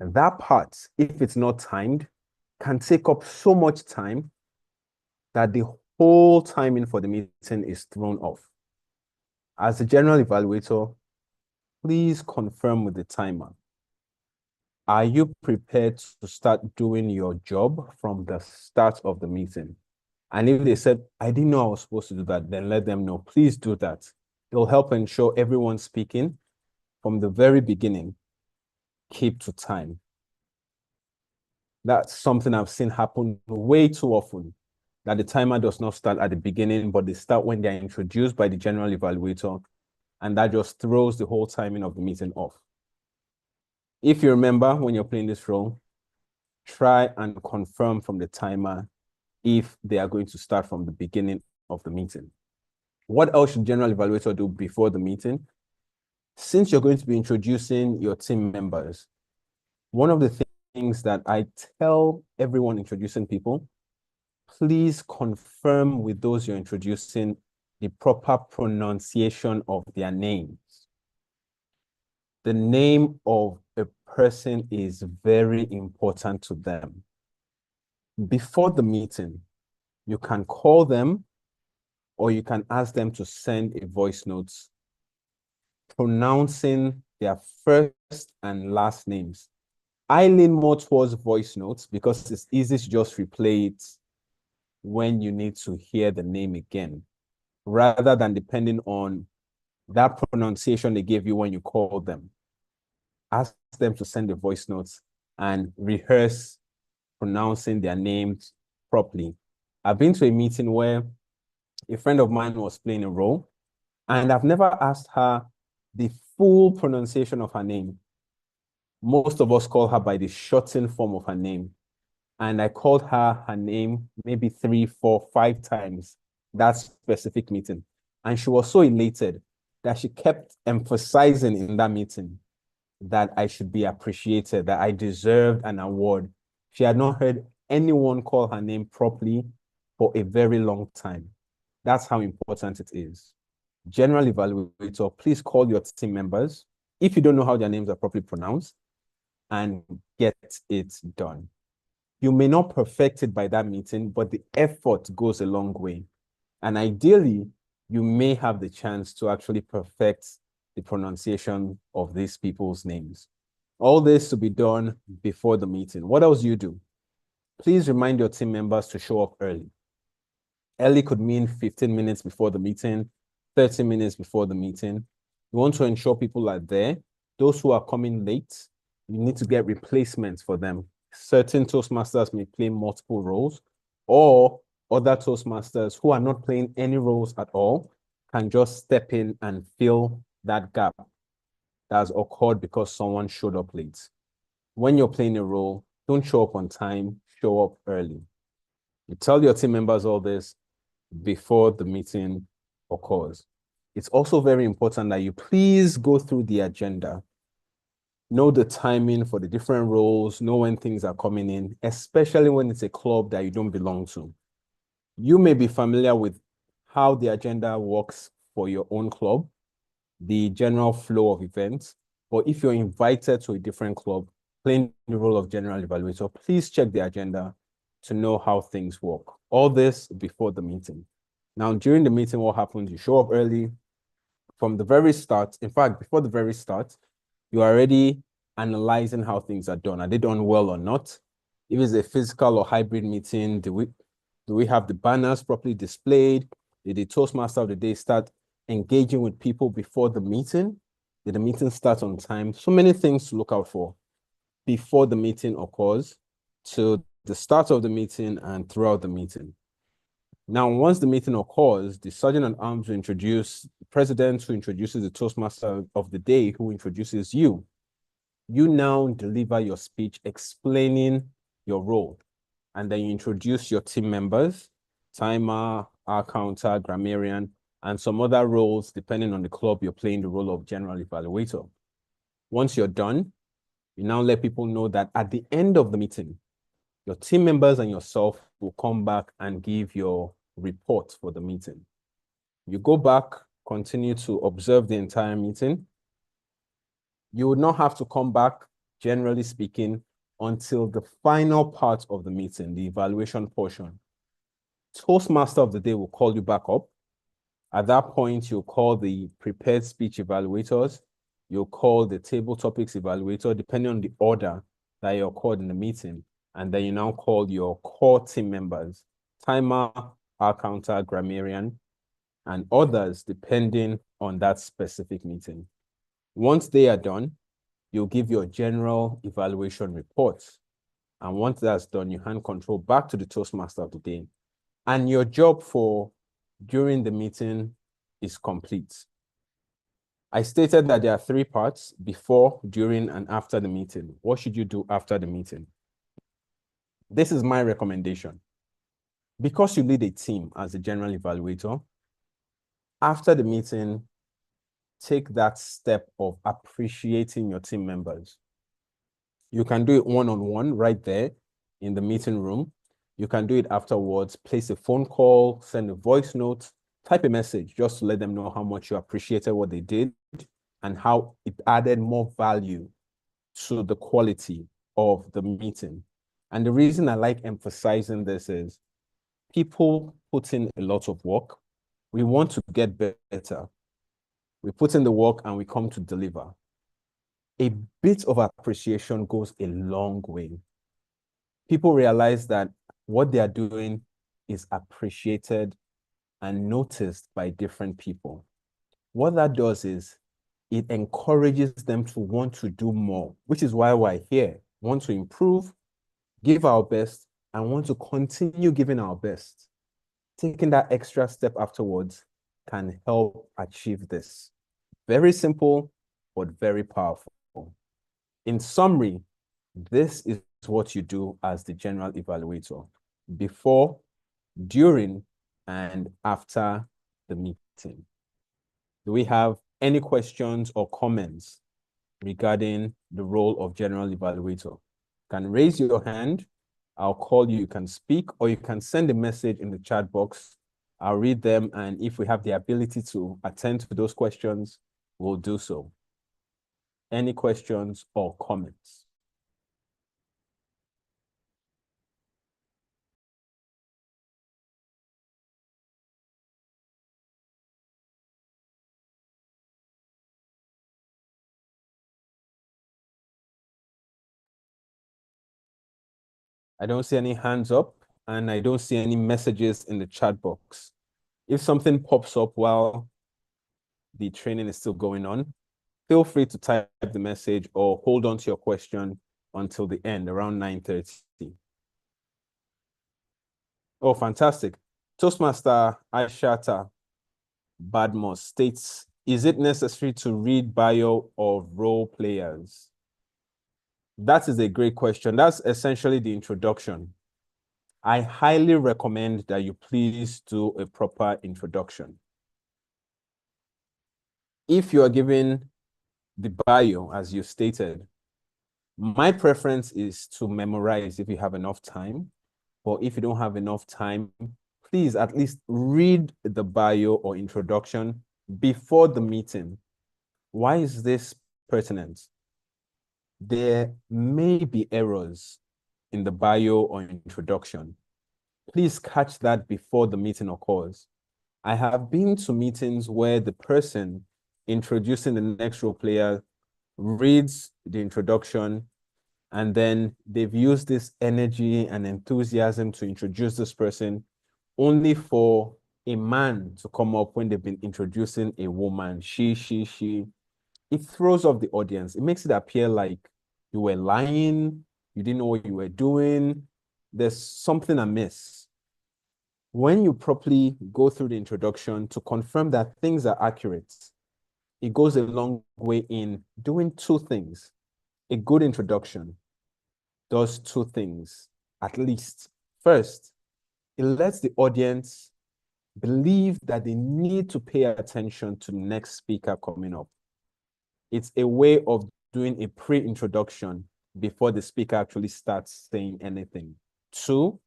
And that part, if it's not timed, can take up so much time that the whole timing for the meeting is thrown off. As the general evaluator, please confirm with the timer. Are you prepared to start doing your job from the start of the meeting? And if they said, I didn't know I was supposed to do that, then let them know. Please do that. It'll help ensure everyone speaking from the very beginning keep to time. That's something I've seen happen way too often, that the timer does not start at the beginning, but they start when they're introduced by the general evaluator, and that just throws the whole timing of the meeting off. If you remember when you're playing this role, try and confirm from the timer if they are going to start from the beginning of the meeting. What else should general evaluator do before the meeting? Since you're going to be introducing your team members, one of the things that I tell everyone introducing people, please confirm with those you're introducing the proper pronunciation of their names. The name of a person is very important to them. Before the meeting, you can call them or you can ask them to send a voice note pronouncing their first and last names. I lean more towards voice notes because it's easy to just replay it when you need to hear the name again, rather than depending on that pronunciation they gave you when you called them. Ask them to send the voice notes and rehearse pronouncing their names properly. I've been to a meeting where a friend of mine was playing a role, and I've never asked her the full pronunciation of her name. Most of us call her by the shortened form of her name. And I called her name maybe 3, 4, 5 times that specific meeting. And she was so elated that she kept emphasizing in that meeting that I should be appreciated, that I deserved an award. She had not heard anyone call her name properly for a very long time. That's how important it is. General evaluator, please call your team members if you don't know how their names are properly pronounced and get it done. You may not perfect it by that meeting, but the effort goes a long way. And ideally, you may have the chance to actually perfect the pronunciation of these people's names. All this to be done before the meeting. What else do you do? Please remind your team members to show up early. Early could mean 15 minutes before the meeting, 30 minutes before the meeting. You want to ensure people are there. Those who are coming late, you need to get replacements for them. Certain Toastmasters may play multiple roles, or other Toastmasters who are not playing any roles at all can just step in and fill that gap that has occurred because someone showed up late. When you're playing a role, don't show up on time, show up early. You tell your team members all this before the meeting occurs. It's also very important that you please go through the agenda. Know the timing for the different roles, know when things are coming in, especially when it's a club that you don't belong to. You may be familiar with how the agenda works for your own club, the general flow of events, but if you're invited to a different club, playing the role of general evaluator, please check the agenda to know how things work. All this before the meeting. Now, during the meeting, what happens? You show up early from the very start. In fact, before the very start, you're already analyzing how things are done. Are they done well or not? If it's a physical or hybrid meeting, do we have the banners properly displayed? Did the Toastmaster of the day start engaging with people before the meeting? Did the meeting start on time? So many things to look out for before the meeting occurs, to the start of the meeting and throughout the meeting. Now, once the meeting occurs, the Sergeant at Arms will introduce the president, who introduces the Toastmaster of the day, who introduces you. You now deliver your speech explaining your role, and then you introduce your team members, timer, our counter, grammarian, and some other roles depending on the club you're playing the role of general evaluator. Once you're done, you now let people know that at the end of the meeting, your team members and yourself will come back and give your report for the meeting. You go back, continue to observe the entire meeting. You would not have to come back generally speaking, until the final part of the meeting, the evaluation portion. Toastmaster of the day will call you back up. At that point, you'll call the prepared speech evaluators. You'll call the table topics evaluator, depending on the order that you're called in the meeting. And then you now call your core team members, timer, our counter, grammarian, and others, depending on that specific meeting. Once they are done, you'll give your general evaluation report. And once that's done, you hand control back to the Toastmaster of the day. And your job for during the meeting is complete. I stated that there are 3 parts: before, during, and after the meeting. What should you do after the meeting? This is my recommendation. Because you lead a team as a general evaluator, after the meeting, take that step of appreciating your team members. You can do it one-on-one right there in the meeting room. You can do it afterwards, place a phone call, send a voice note, type a message just to let them know how much you appreciated what they did and how it added more value to the quality of the meeting. And the reason I like emphasizing this is people put in a lot of work. We want to get better. We put in the work and we come to deliver. A bit of appreciation goes a long way. People realize that what they are doing is appreciated and noticed by different people. What that does is it encourages them to want to do more, which is why we're here. Want to improve, give our best, and want to continue giving our best. Taking that extra step afterwards can help achieve this. Very simple, but very powerful. In summary, this is what you do as the general evaluator: before, during, and after the meeting. Do we have any questions or comments regarding the role of general evaluator? You can raise your hand. I'll call you. You can speak, or you can send a message in the chat box. I'll read them, and if we have the ability to attend to those questions, we'll do so. Any questions or comments? I don't see any hands up, and I don't see any messages in the chat box. If something pops up while the training is still going on, feel free to type the message or hold on to your question until the end, around 9:30. Oh, fantastic. Toastmaster Aishata Badmos states, is it necessary to read bio of role players? That is a great question. That's essentially the introduction. I highly recommend that you please do a proper introduction. If you are given the bio, as you stated, my preference is to memorize if you have enough time. But if you don't have enough time, please at least read the bio or introduction before the meeting. Why is this pertinent? There may be errors in the bio or introduction. Please catch that before the meeting occurs. I have been to meetings where the person introducing the next role player reads the introduction, and then they've used this energy and enthusiasm to introduce this person, only for a man to come up when they've been introducing a woman. She. It throws off the audience. It makes it appear like you were lying, you didn't know what you were doing. There's something amiss. When you properly go through the introduction to confirm that things are accurate, it goes a long way in doing 2 things. A good introduction does 2 things, at least. First, it lets the audience believe that they need to pay attention to the next speaker coming up. It's a way of doing a pre-introduction before the speaker actually starts saying anything. 2,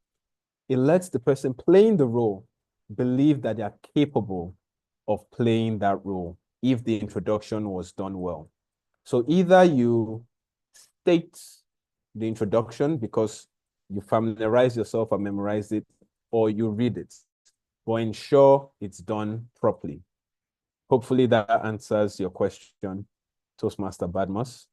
it lets the person playing the role believe that they are capable of playing that role if the introduction was done well. So either you state the introduction because you familiarize yourself and memorize it, or you read it, but ensure it's done properly. Hopefully that answers your question, Toastmaster Badmus.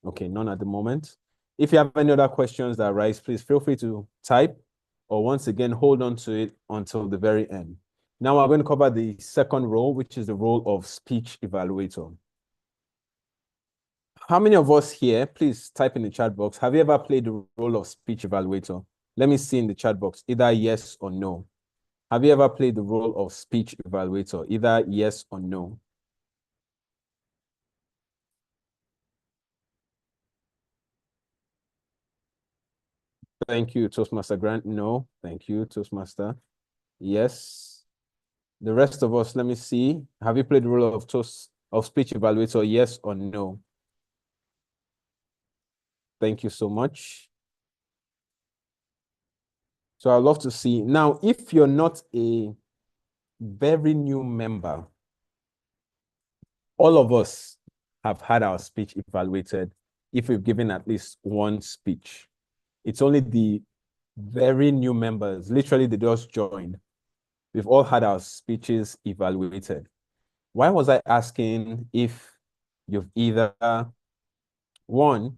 Okay, none at the moment. If you have any other questions that arise, please feel free to type, or once again, hold on to it until the very end. Now we're going to cover the second role, which is the role of speech evaluator. How many of us here, please type in the chat box, have you ever played the role of speech evaluator? Let me see in the chat box, either yes or no. Have you ever played the role of speech evaluator, either yes or no? Thank you, Toastmaster Grant. No. Thank you, Toastmaster. Yes. The rest of us, let me see. Have you played the role of speech evaluator, yes or no? Thank you so much. So I'd love to see. Now, if you're not a very new member, all of us have had our speech evaluated if we've given at least one speech. It's only the very new members, literally they just joined. We've all had our speeches evaluated. Why was I asking if you've either, one,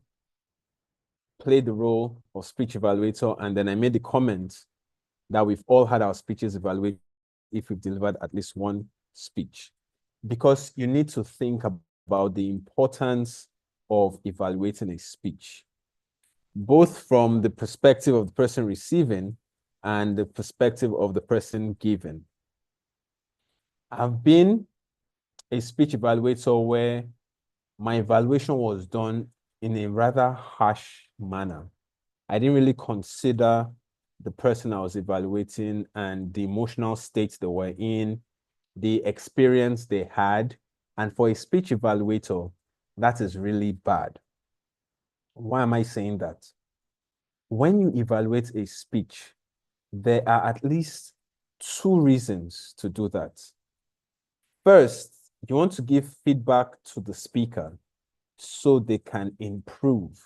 played the role of speech evaluator, and then I made the comment that we've all had our speeches evaluated if we've delivered at least one speech? Because you need to think about the importance of evaluating a speech, both from the perspective of the person receiving and the perspective of the person giving. I've been a speech evaluator where my evaluation was done in a rather harsh manner. I didn't really consider the person I was evaluating and the emotional state they were in, the experience they had. And for a speech evaluator, that is really bad. Why am I saying that? When you evaluate a speech, there are at least two reasons to do that. First, you want to give feedback to the speaker so they can improve.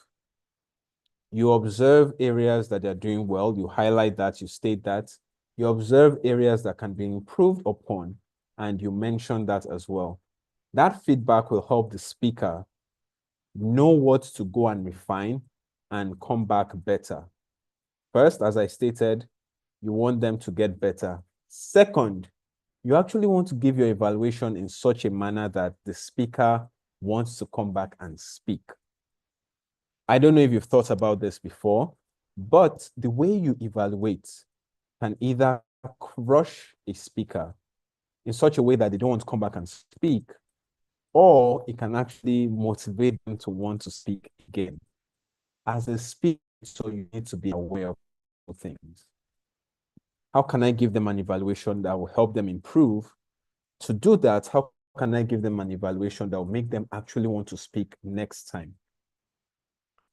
You observe areas that they're doing well, you highlight that, you state that. You observe areas that can be improved upon, and you mention that as well. That feedback will help the speaker know what to go and refine and come back better. First, as I stated, you want them to get better. Second, you actually want to give your evaluation in such a manner that the speaker wants to come back and speak. I don't know if you've thought about this before, but the way you evaluate can either crush a speaker in such a way that they don't want to come back and speak, or it can actually motivate them to want to speak again. As a speaker, so you need to be aware of things. How can I give them an evaluation that will help them improve? To do that, how can I give them an evaluation that will make them actually want to speak next time?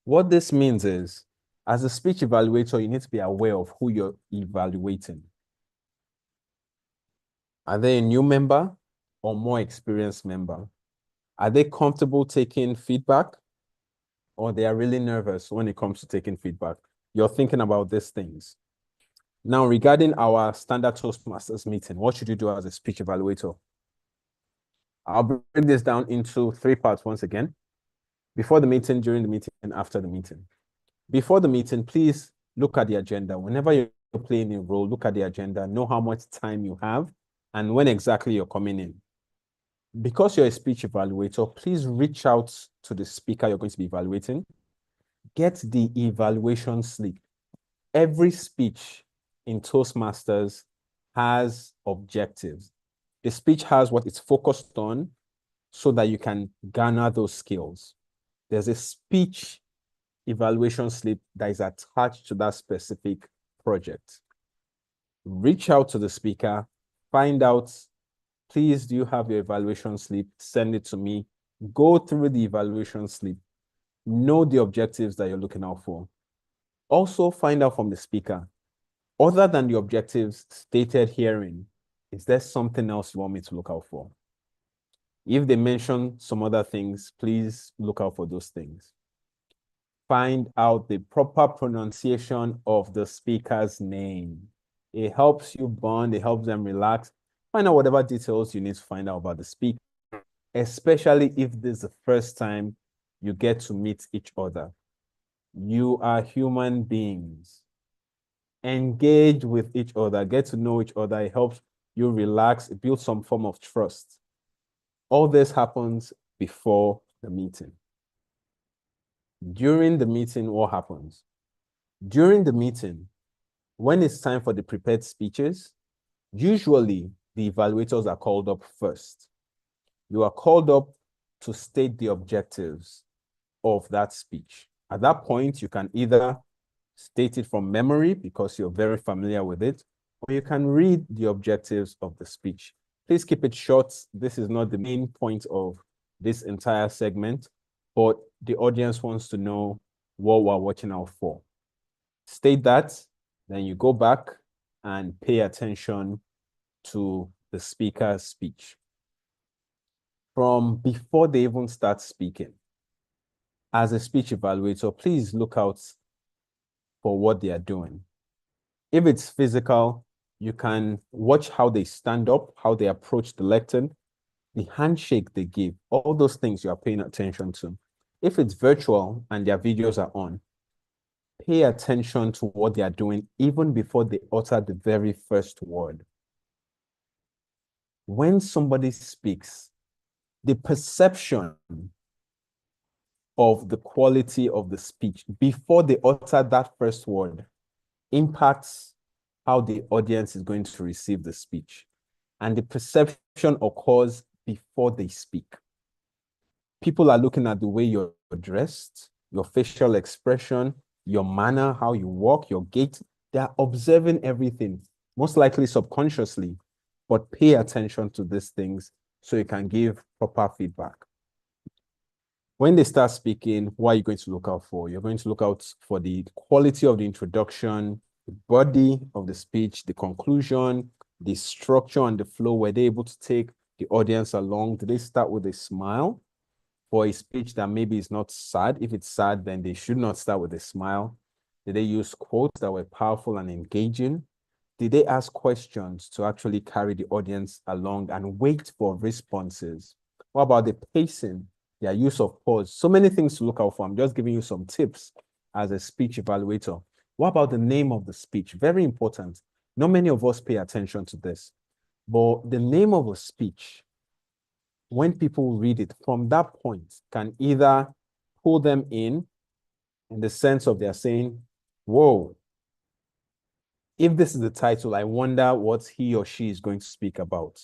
What this means is, as a speech evaluator, you need to be aware of who you're evaluating. Are they a new member or more experienced member? Are they comfortable taking feedback, or they are really nervous when it comes to taking feedback? You're thinking about these things. Now, regarding our standard Toastmasters meeting, what should you do as a speech evaluator? I'll break this down into 3 parts once again. Before the meeting, during the meeting, and after the meeting. Before the meeting, please look at the agenda. Whenever you're playing a role, look at the agenda, know how much time you have, and when exactly you're coming in. Because you're a speech evaluator, please reach out to the speaker you're going to be evaluating. Get the evaluation slip. Every speech in Toastmasters has objectives. The speech has what it's focused on so that you can garner those skills. There's a speech evaluation slip that is attached to that specific project. Reach out to the speaker, find out, please, do you have your evaluation slip? Send it to me. Go through the evaluation slip. Know the objectives that you're looking out for. Also, find out from the speaker, other than the objectives stated herein, is there something else you want me to look out for? If they mention some other things, please look out for those things. find out the proper pronunciation of the speaker's name. It helps you bond, it helps them relax. Find out whatever details you need to find out about the speaker, especially if this is the first time you get to meet each other. You are human beings. Engage with each other, get to know each other. It helps you relax, it builds some form of trust. All this happens before the meeting. During the meeting, what happens? During the meeting, when it's time for the prepared speeches, usually the evaluators are called up first. You are called up to state the objectives of that speech. At that point, you can either state it from memory because you're very familiar with it, or you can read the objectives of the speech. Please keep it short. This is not the main point of this entire segment, but the audience wants to know what we're watching out for. State that, then you go back and pay attention to the speaker's speech. From before they even start speaking, as a speech evaluator, please look out for what they are doing. If it's physical, you can watch how they stand up, how they approach the lectern, the handshake they give, all those things you are paying attention to. If it's virtual and their videos are on, pay attention to what they are doing even before they utter the very first word. When somebody speaks, the perception of the quality of the speech before they utter that first word impacts how the audience is going to receive the speech. And the perception occurs before they speak. People are looking at the way you're dressed, your facial expression, your manner, how you walk, your gait. They're observing everything, most likely subconsciously, but pay attention to these things so you can give proper feedback. When they start speaking, what are you going to look out for? You're going to look out for the quality of the introduction, the body of the speech, the conclusion, the structure and the flow. Were they able to take the audience along? Did they start with a smile for a speech that maybe is not sad? If it's sad, then they should not start with a smile. Did they use quotes that were powerful and engaging? Did they ask questions to actually carry the audience along and wait for responses? What about the pacing, their use of pause? So many things to look out for. I'm just giving you some tips as a speech evaluator. What about the name of the speech? Very important. Not many of us pay attention to this, but the name of a speech, when people read it from that point, can either pull them in the sense of they're saying, whoa, if this is the title, I wonder what he or she is going to speak about.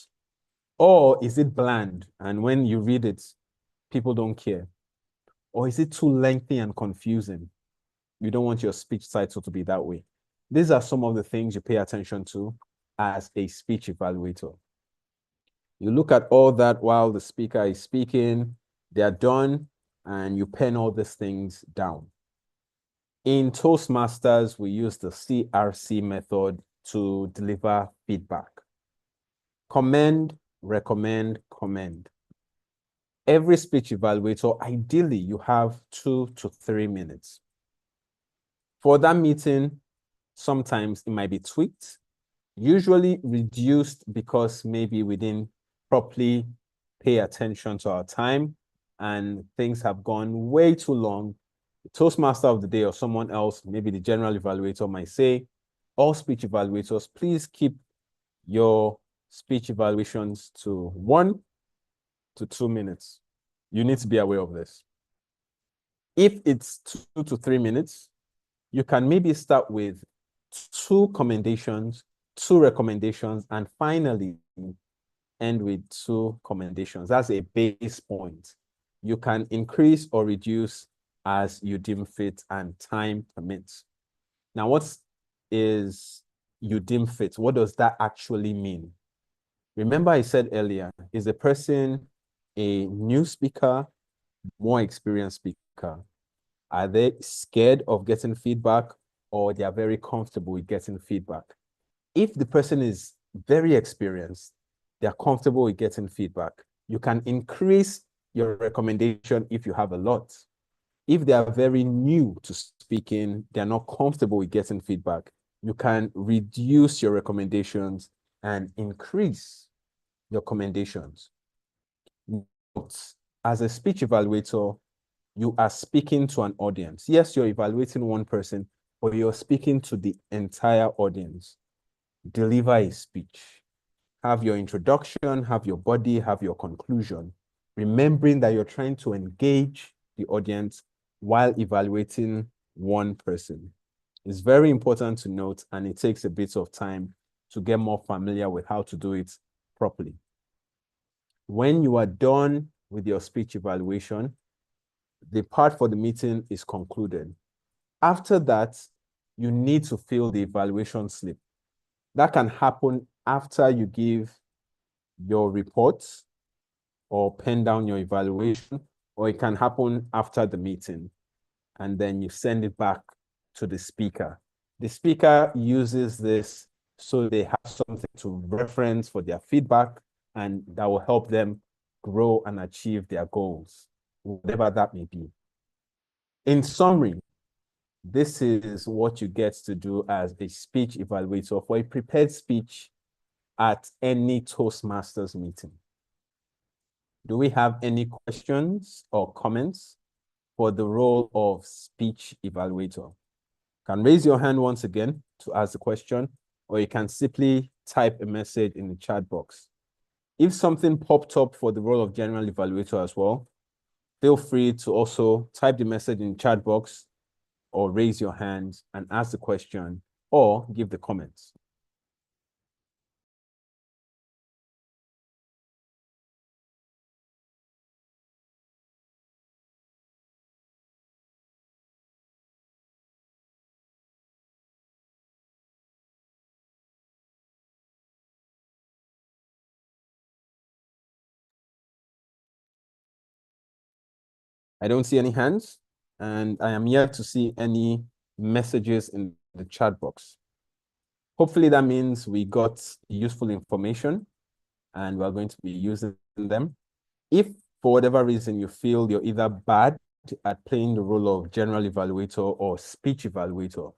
Or is it bland? And when you read it, people don't care. Or is it too lengthy and confusing? You don't want your speech title to be that way. These are some of the things you pay attention to as a speech evaluator. You look at all that while the speaker is speaking, they're done, and you pen all these things down. In Toastmasters, we use the CRC method to deliver feedback. Commend, recommend, commend. Every speech evaluator, ideally, you have 2 to 3 minutes. For that meeting, sometimes it might be tweaked, usually reduced because maybe we didn't properly pay attention to our time and things have gone way too long. The Toastmaster of the day or someone else, maybe the general evaluator, might say, all speech evaluators, please keep your speech evaluations to 1 to 2 minutes. You need to be aware of this. If it's 2 to 3 minutes, you can maybe start with 2 commendations, 2 recommendations, and finally end with 2 commendations. That's a base point. You can increase or reduce as you deem fit and time permits. Now, what is you deem fit? What does that actually mean? Remember I said earlier, is a person a new speaker, more experienced speaker? Are they scared of getting feedback or they are very comfortable with getting feedback? If the person is very experienced, they're comfortable with getting feedback, you can increase your recommendation if you have a lot. If they are very new to speaking, they're not comfortable with getting feedback, you can reduce your recommendations and increase your commendations. Note, as a speech evaluator, you are speaking to an audience. Yes, you're evaluating one person, but you're speaking to the entire audience. Deliver a speech. Have your introduction, have your body, have your conclusion, remembering that you're trying to engage the audience while evaluating one person. It's very important to note, and it takes a bit of time to get more familiar with how to do it properly. When you are done with your speech evaluation, the part for the meeting is concluded. After that, you need to fill the evaluation slip. That can happen after you give your reports or pen down your evaluation, or it can happen after the meeting, and then you send it back to the speaker. The speaker uses this so they have something to reference for their feedback, and that will help them grow and achieve their goals, whatever that may be. In summary, this is what you get to do as a speech evaluator for a prepared speech at any Toastmasters meeting. Do we have any questions or comments for the role of speech evaluator? You can raise your hand once again to ask the question, or you can simply type a message in the chat box. If something popped up for the role of general evaluator as well, feel free to also type the message in the chat box or raise your hand and ask the question or give the comments. I don't see any hands, and I am yet to see any messages in the chat box. Hopefully that means we got useful information and we're going to be using them. If for whatever reason you feel you're either bad at playing the role of general evaluator or speech evaluator,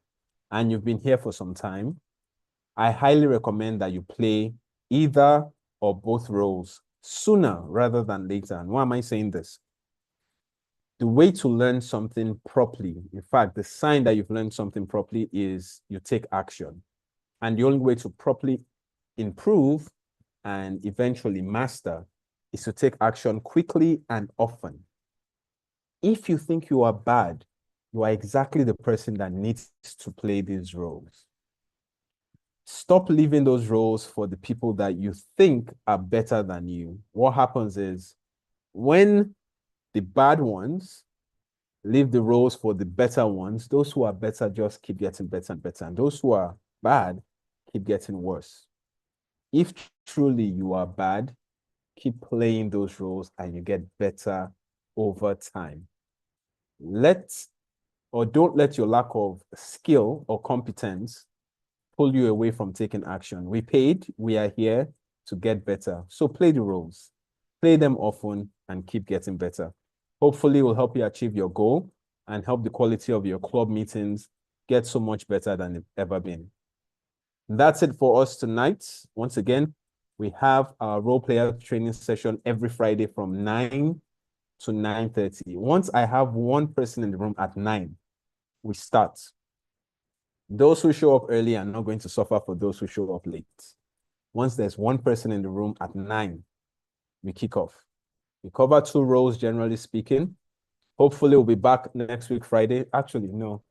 and you've been here for some time, I highly recommend that you play either or both roles sooner rather than later. And why am I saying this? The way to learn something properly, in fact, the sign that you've learned something properly is you take action. And the only way to properly improve and eventually master is to take action quickly and often. If you think you are bad, you are exactly the person that needs to play these roles. Stop leaving those roles for the people that you think are better than you. What happens is when the bad ones leave the roles for the better ones, those who are better just keep getting better and better. And those who are bad keep getting worse. If truly you are bad, keep playing those roles and you get better over time. Don't let your lack of skill or competence pull you away from taking action. We are here to get better. So play the roles, play them often and keep getting better. Hopefully it will help you achieve your goal and help the quality of your club meetings get so much better than it's ever been. That's it for us tonight. Once again, we have our role player training session every Friday from 9 to 9:30. Once I have one person in the room at 9, we start. Those who show up early are not going to suffer for those who show up late. Once there's one person in the room at 9, we kick off. We cover 2 roles, generally speaking. Hopefully we'll be back next week, Friday. Actually, no.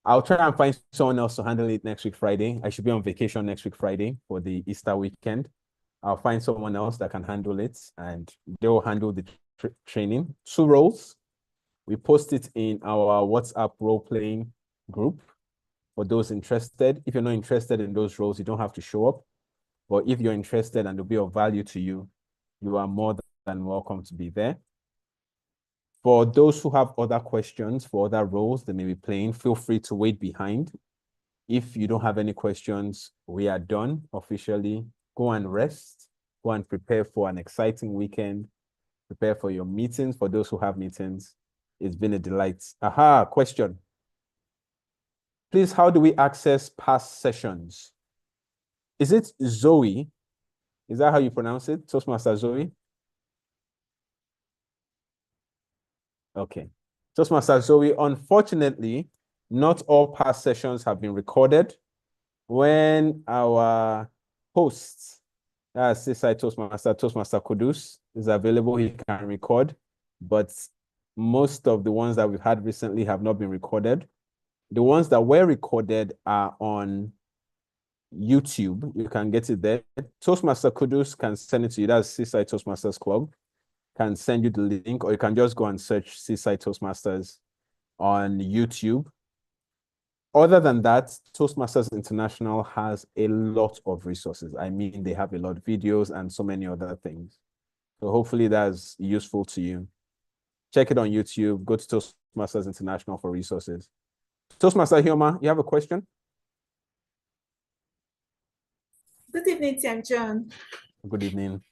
I'll try and find someone else to handle it next week, Friday. I should be on vacation next week, Friday, for the Easter weekend. I'll find someone else that can handle it, and they'll handle the training. 2 roles. We post it in our WhatsApp role-playing group for those interested. If you're not interested in those roles, you don't have to show up. But if you're interested and it'll be of value to you, you are more than welcome to be there. For those who have other questions for other roles they may be playing, feel free to wait behind. If you don't have any questions, we are done officially. Go and rest. Go and prepare for an exciting weekend. Prepare for your meetings, for those who have meetings. It's been a delight. Aha, question. Please, how do we access past sessions? Is it Zoe? Is that how you pronounce it? Toastmaster Zoe? Okay. Toastmaster Zoe, unfortunately, not all past sessions have been recorded. When our host, Seaside Toastmaster Kudus, is available, he can record, but most of the ones that we've had recently have not been recorded. The ones that were recorded are on YouTube. You can get it there. Toastmaster Kudus can send it to you. That's Seaside Toastmasters Club. Can send you the link, or you can just go and search Seaside Toastmasters on YouTube. Other than that, Toastmasters International has a lot of resources. I mean, they have a lot of videos and so many other things. So hopefully that's useful to you. Check it on YouTube. Go to Toastmasters International for resources. Toastmaster Hioma, you have a question? Good evening, Tim John. Good evening.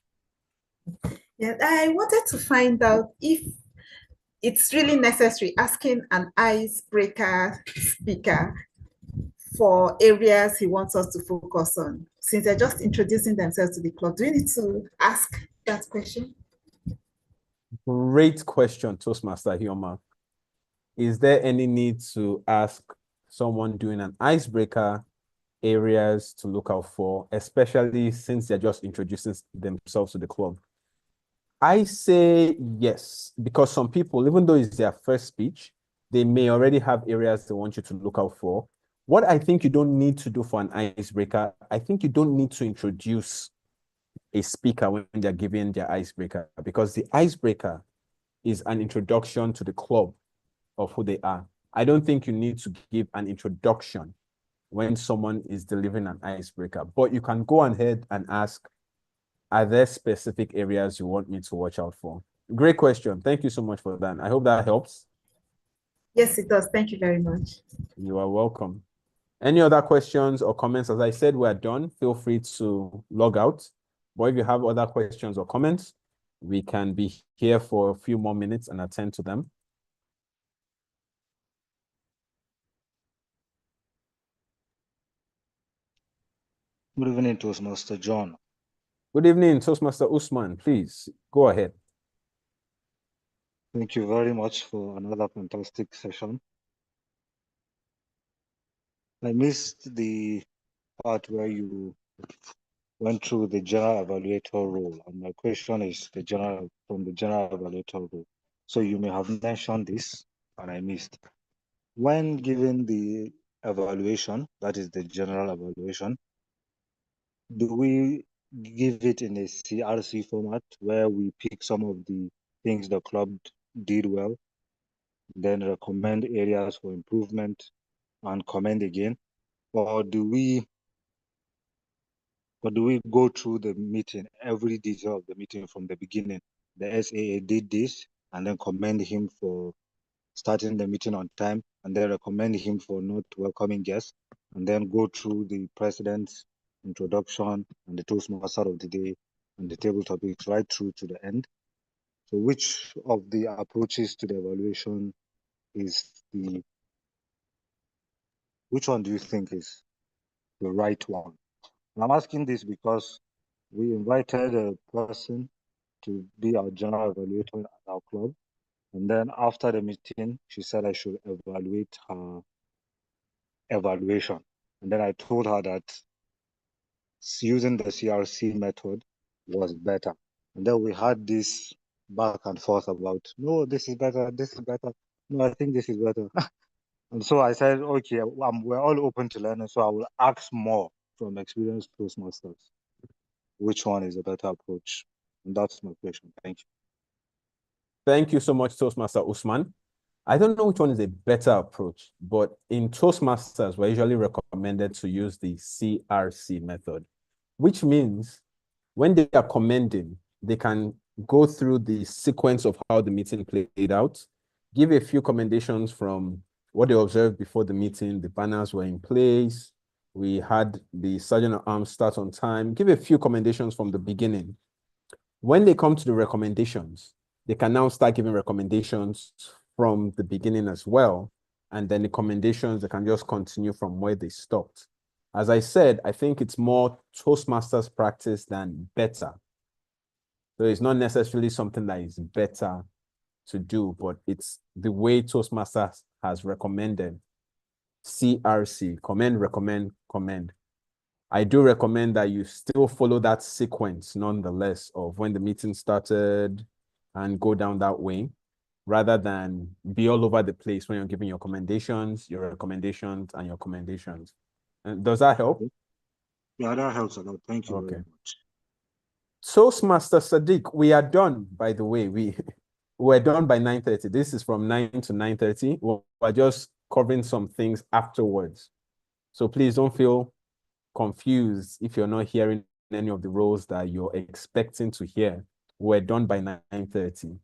Yeah, I wanted to find out if it's really necessary asking an icebreaker speaker for areas he wants us to focus on. Since they're just introducing themselves to the club, do we need to ask that question? Great question, Toastmaster Hioma. Is there any need to ask someone doing an icebreaker areas to look out for, especially since they're just introducing themselves to the club? I say yes, because some people, even though it's their first speech, they may already have areas they want you to look out for. What I think you don't need to do for an icebreaker, I think you don't need to introduce a speaker when they're giving their icebreaker, because the icebreaker is an introduction to the club of who they are. I don't think you need to give an introduction when someone is delivering an icebreaker, but you can go ahead and ask, are there specific areas you want me to watch out for? Great question. Thank you so much for that. I hope that helps. Yes, it does. Thank you very much. You are welcome. Any other questions or comments? As I said, we're done. Feel free to log out. But if you have other questions or comments, we can be here for a few more minutes and attend to them. Good evening, Toastmaster John. Good evening, Toastmaster Usman. Please go ahead. Thank you very much for another fantastic session. I missed the part where you went through the general evaluator role, and my question is from the general evaluator role. So you may have mentioned this, and I missed. When given the evaluation, that is the general evaluation, do we give it in a CRC format where we pick some of the things the club did well, then recommend areas for improvement and comment again? Or do we go through the meeting, every detail of the meeting from the beginning? The SAA did this, and then commend him for starting the meeting on time, and then recommend him for not welcoming guests, and then go through the president's introduction and the Toastmaster of the day and the table topics right through to the end. So which of the approaches to the evaluation which one do you think is the right one? And I'm asking this because we invited a person to be our general evaluator at our club. And then after the meeting, she said I should evaluate her evaluation. And then I told her that using the CRC method was better. And then we had this back and forth about, no, this is better, this is better. No, I think this is better. And so I said, okay, we're all open to learning, so I will ask more from experienced Toastmasters. Which one is a better approach? And that's my question. Thank you. Thank you so much, Toastmaster Usman. I don't know which one is a better approach, but in Toastmasters, we're usually recommended to use the CRC method, which means when they are commending, they can go through the sequence of how the meeting played out, give a few commendations from what they observed before the meeting. The banners were in place. We had the Sergeant at Arms start on time. Give a few commendations from the beginning. When they come to the recommendations, they can now start giving recommendations from the beginning as well. And then the commendations, they can just continue from where they stopped. As I said, I think it's more Toastmasters practice than better. So it's not necessarily something that is better to do, but it's the way Toastmasters has recommended. CRC, commend, recommend, commend. I do recommend that you still follow that sequence nonetheless of when the meeting started and go down that way, rather than be all over the place when you're giving your recommendations, and your commendations. And does that help? Yeah, that helps a lot. Thank you very much. Toastmaster Sadiq, we are done, by the way. We're done by 9:30. This is from 9 to 9:30. We're just covering some things afterwards. So please don't feel confused if you're not hearing any of the roles that you're expecting to hear. We're done by 9:30.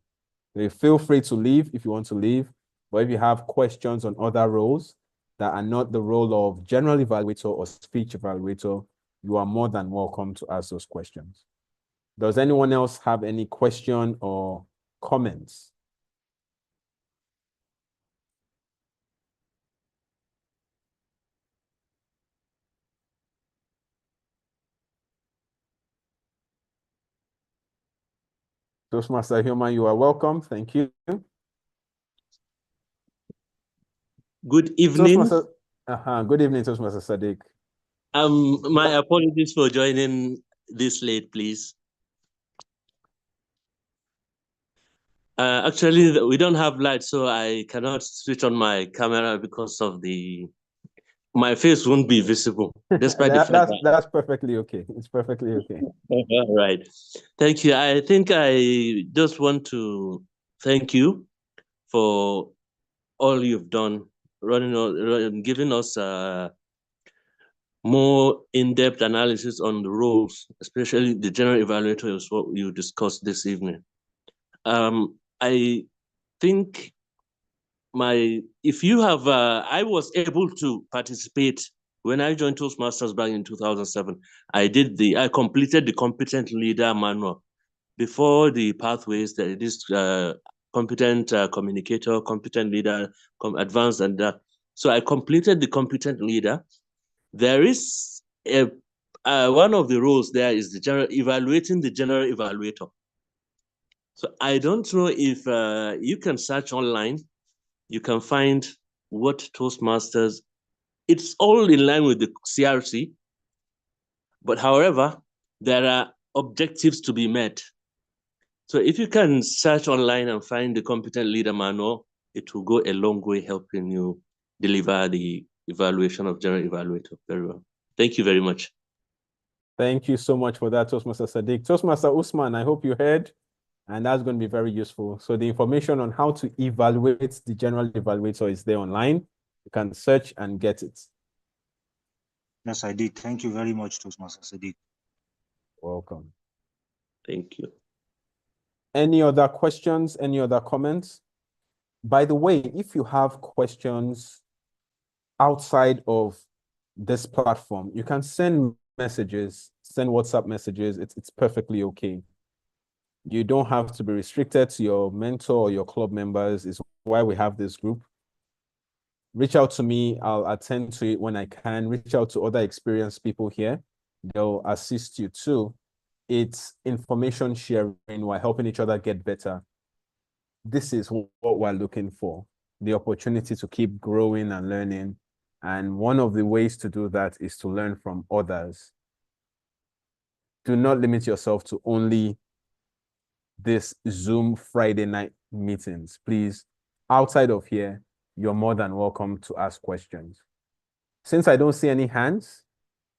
So feel free to leave if you want to leave. But if you have questions on other roles that are not the role of general evaluator or speech evaluator, you are more than welcome to ask those questions. Does anyone else have any question or comments? Toastmaster Human, you are welcome. Thank you. Good evening. Good evening, Toastmaster Sadiq. My apologies for joining this late, please. Actually, we don't have light, so I cannot switch on my camera because of my face won't be visible. Despite that's perfectly okay. It's perfectly okay. All right. Thank you. I think I just want to thank you for all you've done, giving us more in-depth analysis on the roles, especially the general evaluator is what you discussed this evening. I think if you have, I was able to participate when I joined Toastmasters back in 2007. I completed the competent leader manual before the pathways that it is competent communicator, competent leader, advanced, and that. So I completed the competent leader. There is one of the roles there is evaluating the general evaluator. So I don't know if you can search online, you can find what Toastmasters, it's all in line with the CRC, but however, there are objectives to be met. So if you can search online and find the competent leader manual, it will go a long way helping you deliver the evaluation of general evaluator very well. Thank you very much. Thank you so much for that, Toastmaster Sadiq. Toastmaster Usman, I hope you heard, and that's going to be very useful. So the information on how to evaluate the general evaluator is there online. You can search and get it. Yes, I did. Thank you very much, Toastmaster Sadiq. Welcome. Thank you. Any other questions? Any other comments? By the way, if you have questions outside of this platform, you can send messages, send WhatsApp messages. It's perfectly okay. You don't have to be restricted to your mentor or your club members. It's why we have this group. Reach out to me. I'll attend to it when I can. Reach out to other experienced people here. They'll assist you too. It's information sharing. We're helping each other get better. This is what we're looking for, the opportunity to keep growing and learning. And one of the ways to do that is to learn from others. Do not limit yourself to only this Zoom Friday night meetings. Please, outside of here, you're more than welcome to ask questions. Since I don't see any hands,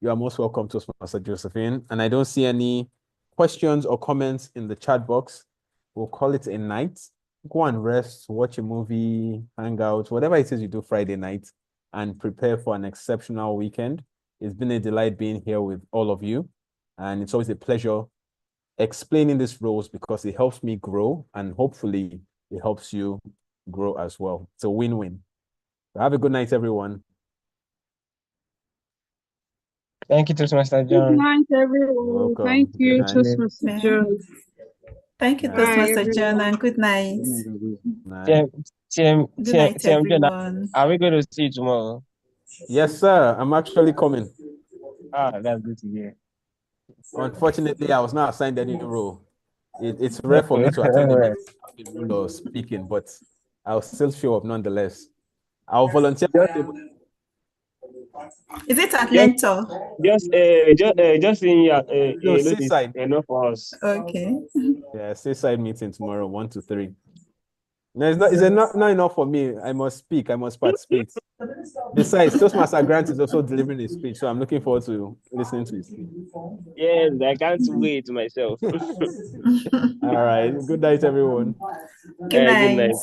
you are most welcome to Toastmaster Josephine. And I don't see any questions or comments in the chat box. We'll call it a night. Go and rest, watch a movie, hang out, whatever it is you do Friday night, and prepare for an exceptional weekend. It's been a delight being here with all of you. And it's always a pleasure explaining these roles because it helps me grow, and hopefully it helps you grow as well. It's a win-win. Have a good night, everyone. Thank you, Toastmaster John. Good night, everyone. Welcome. Thank you, Good night. Toastmaster John. Thank you, Toastmaster John, and good night. Night. TM, Good night, John, everyone. are we going to see you tomorrow? Yes, sir. I'm actually coming. That's good to hear. Unfortunately, I was not assigned any role. It's rare for me to attend the role of speaking, but I'll still show up nonetheless. I'll volunteer. Is it Atlanta? Just saying, No, notice Seaside. enough for us. Okay. Yeah, Seaside meeting tomorrow, 1 to 3. No, it's not enough for me. I must speak. I must participate. Besides, Toastmaster Grant is also delivering his speech, so I'm looking forward to listening to his speech. Yes, I can't wait myself. All right. Good night, everyone. Good night. Good night.